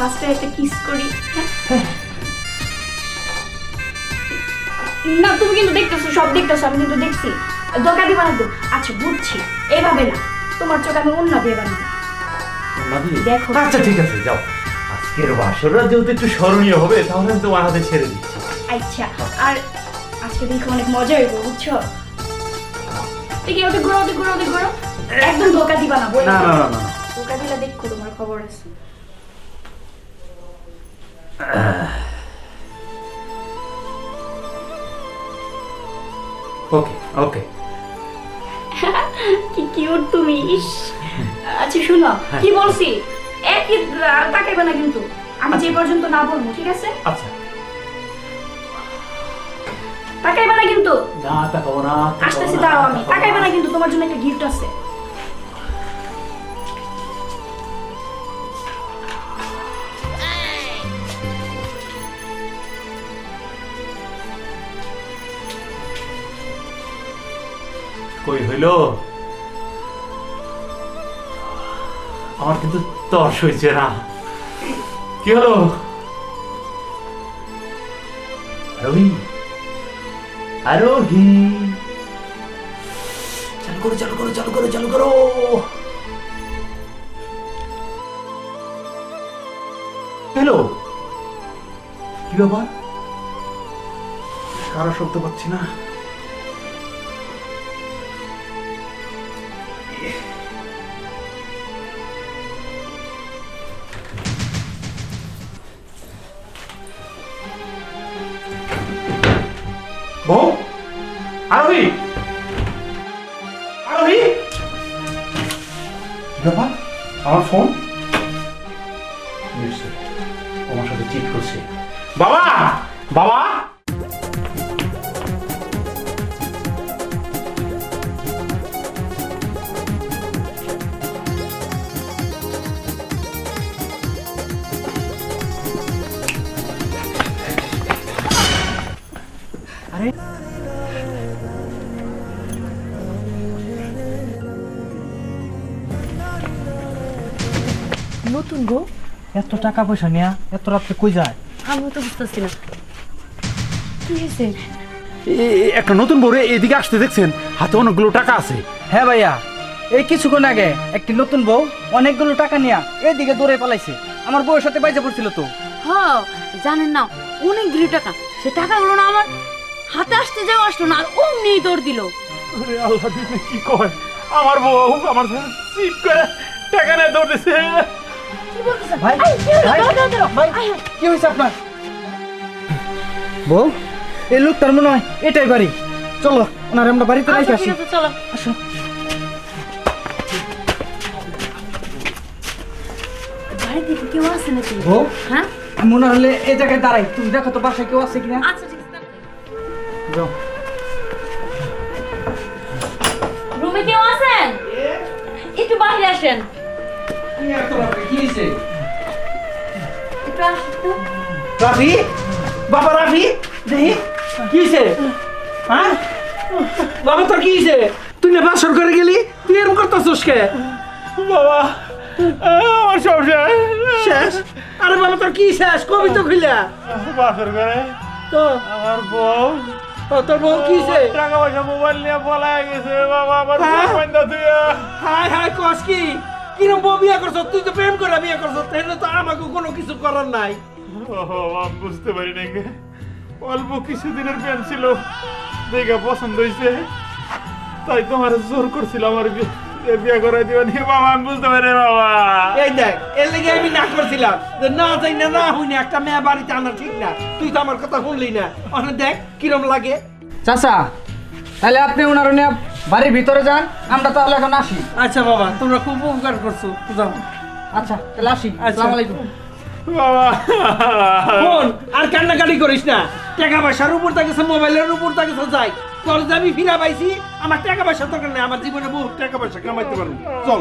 ফার্স্টে একটা কিস করি। হ্যাঁ না তুমি কিন্তু দেখতেছো, সব দেখতেছো, আমি কিন্তু দেখছি। ধোকা দিবা না তো। আচ্ছা বুঝছি, এইভাবে না, তোমার চোখ আমি অন্য দিয়ে বানাবো। দেখো আচ্ছা ঠিক আছে, যাও। আজকের বাসরটা যেহেতু একটু স্মরণীয় হবে, তাহলে আমি তোমার হাতে ছেড়ে দিচ্ছি। আচ্ছা, আর আজকে দেখো অনেক মজা হইব, বুঝছো? ঠিক আছে, ঘুরো ঘুরো ঘুরো, একদম ধোকা দিবা না। না না না না, ধোকা দিলে দেখো তোমার খবর আছে। ওকে ওকে। কি কিউট তুমি, ইস। আচ্ছা শুনো, কি বলছি, একই তাকাইবে না কিন্তু, আমি যে পর্যন্ত না বলবো, ঠিক আছে? আচ্ছা, তাকাইবে না কিন্তু। না তাকাবো না। আসতেছি, দাঁড়াও, আমি তাকাইবে না কিন্তু, তোমার জন্য একটা গিফট আছে। কই হইল? আমার কিন্তু তর্স হয়েছে না। কি হলো? আরোহী, আরোহী, চালু করো চালু করো চালু করো চালু করো। হ্যালো, কি ব্যাপার? কারো শব্দ পাচ্ছি না। বউ, আরোহী, আরোহী, কি ব্যাপার? আমার ফোন আমার সাথে চিট করছে। বাবা, বাবা, নতুন গো, এত টাকা পয়সা নিয়া এত রাত্রে কই যায়? আমি তো বুঝতেছি না কি হয়েছে। একটা নতুন বউ এদিকে আসতে দেখছেন, হাতে অনেকগুলো টাকা আছে। হ্যাঁ ভাইয়া, এই কিছুক্ষণ আগে একটি নতুন বউ অনেকগুলো টাকা নিয়া এদিকে দৌড়ে পালাইছে। আমার বউয়ের সাথে বাইজা পড়ছিল তো। হ্যাঁ জানেন না, অনেকগুলো টাকা, সে টাকাগুলো না আমার হাতে আসতে যাও আসলো না, আর অমনি দৌড় দিল। আরে আল্লাহ, দিনে কি কয়, আমার বউ আমার সাথে চিট করে টাকা নিয়ে দৌড়েছে। ভাই, ভাই, কি হয়েছে আপনার? বউ, এই লোকটার মনে হয় এটাই বাড়ি। চলো ওনার আমরা বাড়িতে রেখে আসি। ঠিক আছে, চলো। আসো। বাড়িতে কি কেউ আছে নাকি? বউ, হ্যাঁ আমি মনে হলে এই জায়গায় দাঁড়াই, তুমি দেখো তো বাসায় কেউ আছে কিনা। আচ্ছা ঠিক আছে। যাও। রুমে কেউ আছেন? একটু বাইরে আসেন। কি হয়েছে? একটু আসেন তো। রাফি, বাবা রাফি, দেখি কি হয়েছে? হ্যাঁ বাবা, তোর কি হয়েছে? তুই না বাসর করে গেলি, তুই এরকম করতেছিস কে? বাবা, আমার সব শেষ? আরে বাবা, তোর কি শেষ? কবি তো খুইলা বাসর করে তো আমার বউ তোর বউ কি হয়েছে? টাকা পয়সা মোবাইল নিয়ে পলায় গেছে। বাবা, আমার হ্যাঁ? তুই হাই হাই, কস কি? কিরম বউ বিয়ে করছ? তুই তো প্রেম করে বিয়ে করছ, তাহলে তো আমাকে কোনো কিছু করার নাই। আমি বুঝতে পারি নাই, অল্প কিছুদিনের প্রেম ছিল, দেখে পছন্দ হয়েছে, তাই তোমার জোর করছিল আমার বিয়ে করাই দিবা নি। বাবা, আমি বুঝতে পারি বাবা। এই দেখ, এর লেগে আমি না করছিলাম যে না যাই না না হই না, একটা মেয়ে বাড়িতে আনা ঠিক না। তুই তো আমার কথা শুনলি না। অনেক দেখ কিরম লাগে। চাচা, তাহলে আপনি ওনার নিয়ে বাড়ির ভিতরে যান, আমরা তাহলে এখন আসি। আচ্ছা বাবা, তোমরা খুব উপকার করছো, যাও। আচ্ছা তাহলে আসি। আসসালামু আলাইকুম। বাবা, শোন, আর কান্নাকাটি করিস না। টাকা পয়সার উপর থাকছে, মোবাইলের উপর থাকছে, যাই তোর যে আমি ফিরা পাইছি, আমার টাকা পয়সা দরকার নেই। আমার জীবনে বহু টাকা পয়সা কামাইতে পারবো। চল।